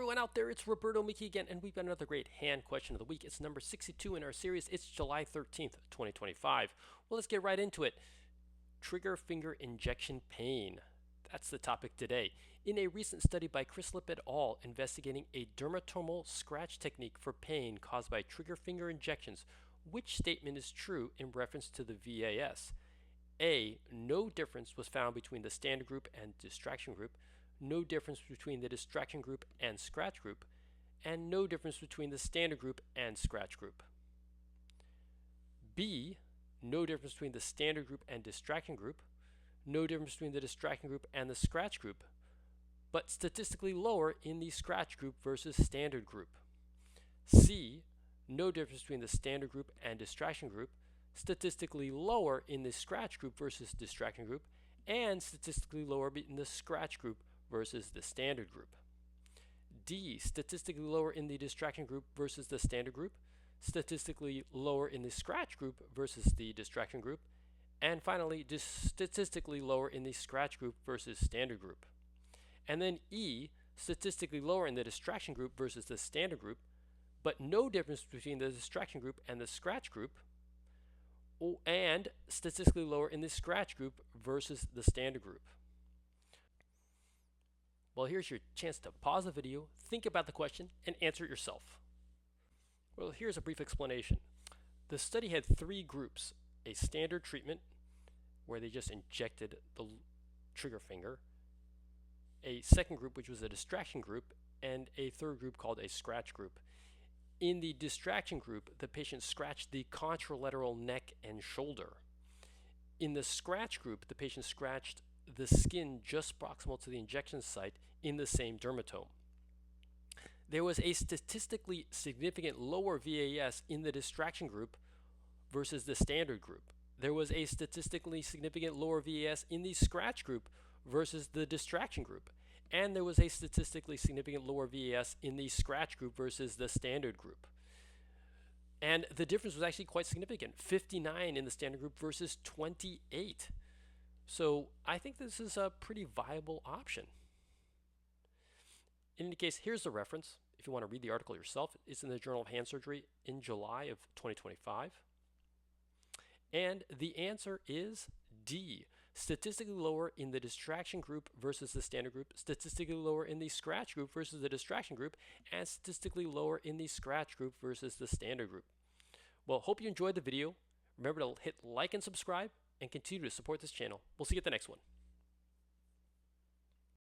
everyone out there, it's Roberto Miki again, and we've got another great hand question of the week. It's number 62 in our series. It's July 13th, 2025. Well, let's get right into it. Trigger finger injection pain. That's the topic today. In a recent study by Chris Lip et al. Investigating a dermatomal scratch technique for pain caused by trigger finger injections, which statement is true in reference to the VAS? A. No difference was found between the standard group and distraction group. No difference between the distraction group and scratch group, and no difference between the standard group and scratch group. B, no difference between the standard group and distraction group, no difference between the distraction group and the scratch group, but statistically lower in the scratch group versus standard group. C, no difference between the standard group and distraction group, statistically lower in the scratch group versus distraction group, and statistically lower in the scratch group versus the standard group. D, statistically lower in the distraction group versus the standard group, statistically lower in the scratch group versus the distraction group, and finally statistically lower in the scratch group versus standard group. And then E, statistically lower in the distraction group versus the standard group, but no difference between the distraction group and the scratch group, and statistically lower in the scratch group versus the standard group. Well, here's your chance to pause the video, think about the question, and answer it yourself. Well, here's a brief explanation. The study had three groups: a standard treatment, where they just injected the trigger finger, a second group, which was a distraction group, and a third group called a scratch group. In the distraction group, the patient scratched the contralateral neck and shoulder. In the scratch group, the patient scratched the skin just proximal to the injection site in the same dermatome. There was a statistically significant lower VAS in the distraction group versus the standard group. There was a statistically significant lower VAS in the scratch group versus the distraction group. And there was a statistically significant lower VAS in the scratch group versus the standard group. And the difference was actually quite significant, 59 in the standard group versus 28. So I think this is a pretty viable option. In any case, here's the reference. If you want to read the article yourself, it's in the Journal of Hand Surgery in July of 2025. And the answer is D, statistically lower in the distraction group versus the standard group, statistically lower in the scratch group versus the distraction group, and statistically lower in the scratch group versus the standard group. Well, hope you enjoyed the video. Remember to hit like and subscribe, and continue to support this channel. We'll see you at the next one.